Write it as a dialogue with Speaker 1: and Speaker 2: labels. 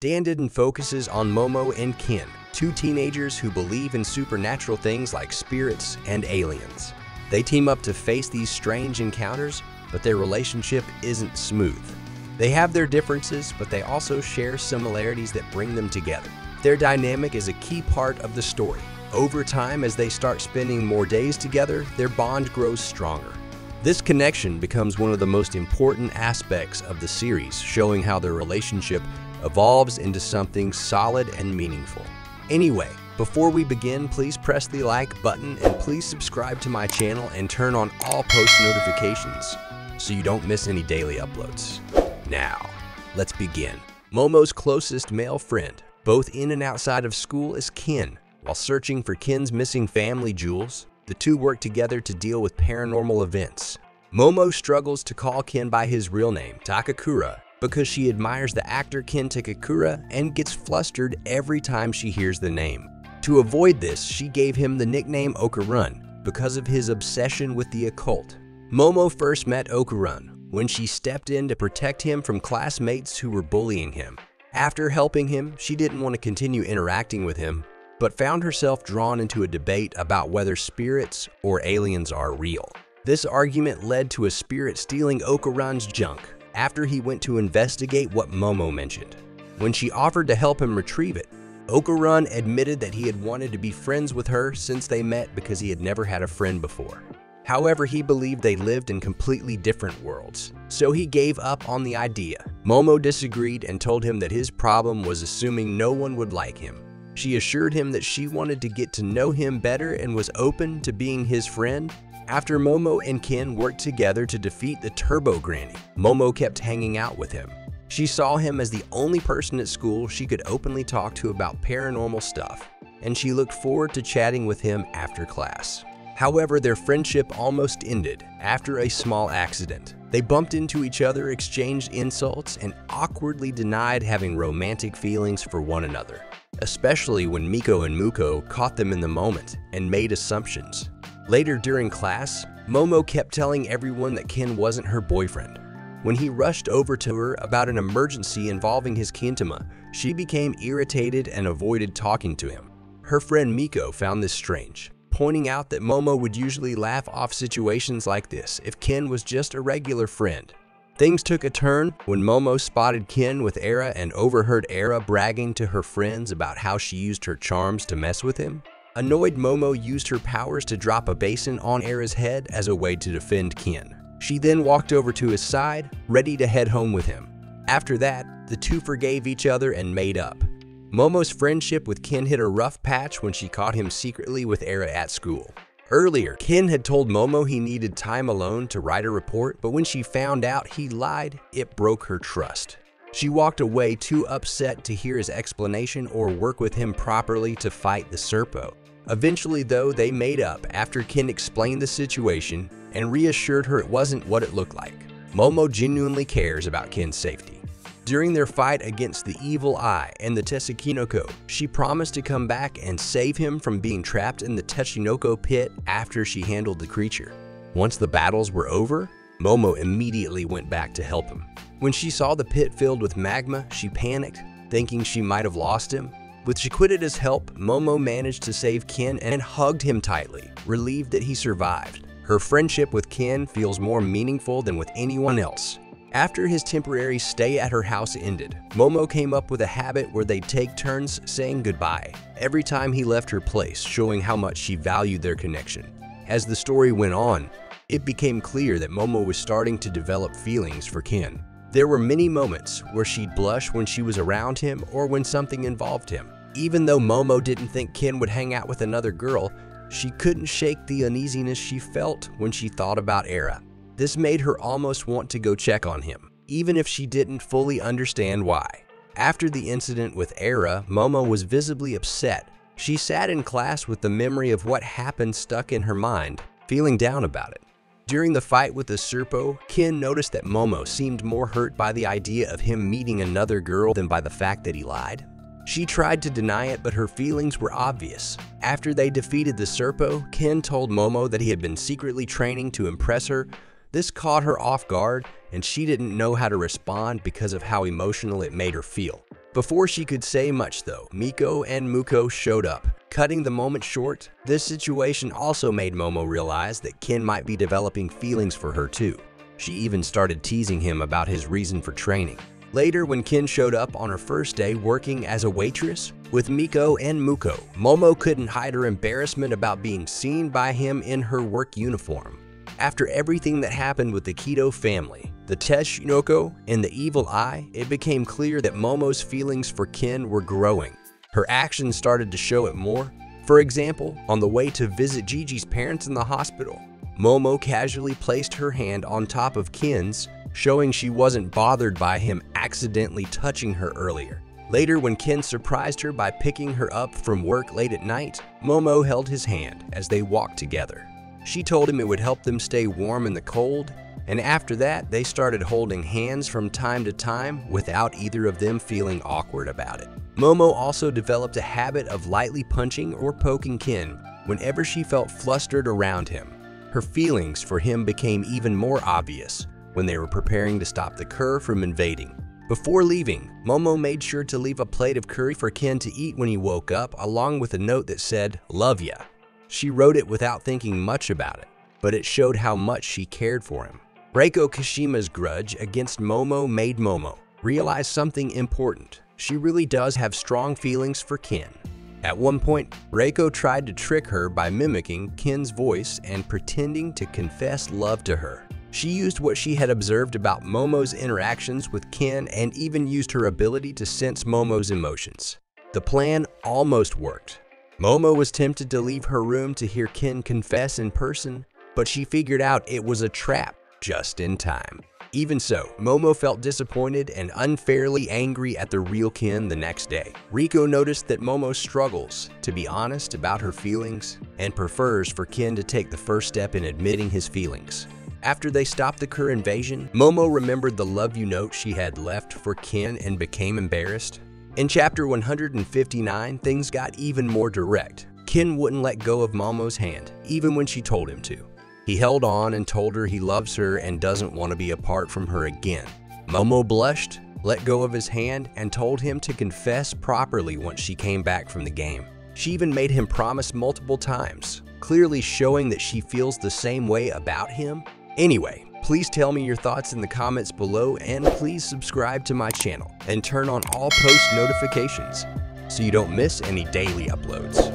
Speaker 1: Dandadan focuses on Momo and Kin, two teenagers who believe in supernatural things like spirits and aliens. They team up to face these strange encounters, but their relationship isn't smooth. They have their differences, but they also share similarities that bring them together. Their dynamic is a key part of the story. Over time, as they start spending more days together, their bond grows stronger. This connection becomes one of the most important aspects of the series, showing how their relationship evolves into something solid and meaningful. Anyway, before we begin, please press the like button and please subscribe to my channel and turn on all post notifications so you don't miss any daily uploads. Now, let's begin. Momo's closest male friend, both in and outside of school, is Kin. While searching for Kin's missing family jewels, the two work together to deal with paranormal events. Momo struggles to call Kin by his real name, Takakura, because she admires the actor Ken Takakura and gets flustered every time she hears the name. To avoid this, she gave him the nickname Okurun because of his obsession with the occult. Momo first met Okurun when she stepped in to protect him from classmates who were bullying him. After helping him, she didn't want to continue interacting with him, but found herself drawn into a debate about whether spirits or aliens are real. This argument led to a spirit stealing Okurun's junk after he went to investigate what Momo mentioned. When she offered to help him retrieve it, Okurun admitted that he had wanted to be friends with her since they met because he had never had a friend before. However, he believed they lived in completely different worlds, so he gave up on the idea. Momo disagreed and told him that his problem was assuming no one would like him. She assured him that she wanted to get to know him better and was open to being his friend. After Momo and Kin worked together to defeat the Turbo Granny, Momo kept hanging out with him. She saw him as the only person at school she could openly talk to about paranormal stuff, and she looked forward to chatting with him after class. However, their friendship almost ended after a small accident. They bumped into each other, exchanged insults, and awkwardly denied having romantic feelings for one another, especially when Miko and Muko caught them in the moment and made assumptions. Later during class, Momo kept telling everyone that Kin wasn't her boyfriend. When he rushed over to her about an emergency involving his Kintama, she became irritated and avoided talking to him. Her friend Miko found this strange, pointing out that Momo would usually laugh off situations like this if Kin was just a regular friend. Things took a turn when Momo spotted Kin with Era and overheard Era bragging to her friends about how she used her charms to mess with him. Annoyed, Momo used her powers to drop a basin on Era's head as a way to defend Kin. She then walked over to his side, ready to head home with him. After that, the two forgave each other and made up. Momo's friendship with Kin hit a rough patch when she caught him secretly with Era at school. Earlier, Kin had told Momo he needed time alone to write a report, but when she found out he lied, it broke her trust. She walked away too upset to hear his explanation or work with him properly to fight the Serpo. Eventually, though, they made up after Kin explained the situation and reassured her it wasn't what it looked like. Momo genuinely cares about Kin's safety. During their fight against the Evil Eye and the Tetsukinoko, she promised to come back and save him from being trapped in the Tetsukinoko pit after she handled the creature. Once the battles were over, Momo immediately went back to help him. When she saw the pit filled with magma, she panicked, thinking she might have lost him. With Chiquita's help, Momo managed to save Kin and hugged him tightly, relieved that he survived. Her friendship with Kin feels more meaningful than with anyone else. After his temporary stay at her house ended, Momo came up with a habit where they'd take turns saying goodbye every time he left her place, showing how much she valued their connection. As the story went on, it became clear that Momo was starting to develop feelings for Kin. There were many moments where she'd blush when she was around him or when something involved him. Even though Momo didn't think Kin would hang out with another girl, she couldn't shake the uneasiness she felt when she thought about Era. This made her almost want to go check on him, even if she didn't fully understand why. After the incident with Era, Momo was visibly upset. She sat in class with the memory of what happened stuck in her mind, feeling down about it. During the fight with the Serpo, Kin noticed that Momo seemed more hurt by the idea of him meeting another girl than by the fact that he lied. She tried to deny it, but her feelings were obvious. After they defeated the Serpo, Kin told Momo that he had been secretly training to impress her. This caught her off guard, and she didn't know how to respond because of how emotional it made her feel. Before she could say much though, Miko and Muko showed up, cutting the moment short. This situation also made Momo realize that Ken might be developing feelings for her too. She even started teasing him about his reason for training. Later, when Ken showed up on her first day working as a waitress with Miko and Muko, Momo couldn't hide her embarrassment about being seen by him in her work uniform. After everything that happened with the Kido family, the Teshinoko, and the evil eye, it became clear that Momo's feelings for Ken were growing. Her actions started to show it more. For example, on the way to visit Gigi's parents in the hospital, Momo casually placed her hand on top of Ken's, showing she wasn't bothered by him accidentally touching her earlier. Later, when Ken surprised her by picking her up from work late at night, Momo held his hand as they walked together. She told him it would help them stay warm in the cold, and after that, they started holding hands from time to time without either of them feeling awkward about it. Momo also developed a habit of lightly punching or poking Ken whenever she felt flustered around him. Her feelings for him became even more obvious when they were preparing to stop the cur from invading. Before leaving, Momo made sure to leave a plate of curry for Ken to eat when he woke up, along with a note that said, "Love ya." She wrote it without thinking much about it, but it showed how much she cared for him. Reiko Kashima's grudge against Momo made Momo realize something important. She really does have strong feelings for Ken. At one point, Reiko tried to trick her by mimicking Ken's voice and pretending to confess love to her. She used what she had observed about Momo's interactions with Ken and even used her ability to sense Momo's emotions. The plan almost worked. Momo was tempted to leave her room to hear Ken confess in person, but she figured out it was a trap just in time. Even so, Momo felt disappointed and unfairly angry at the real Ken the next day. Riko noticed that Momo struggles to be honest about her feelings and prefers for Ken to take the first step in admitting his feelings. After they stopped the Cur invasion, Momo remembered the love you note she had left for Ken and became embarrassed. In chapter 159, things got even more direct. Ken wouldn't let go of Momo's hand, even when she told him to. He held on and told her he loves her and doesn't want to be apart from her again. Momo blushed, let go of his hand, and told him to confess properly once she came back from the game. She even made him promise multiple times, clearly showing that she feels the same way about him. Anyway, please tell me your thoughts in the comments below, and please subscribe to my channel and turn on all post notifications so you don't miss any daily uploads.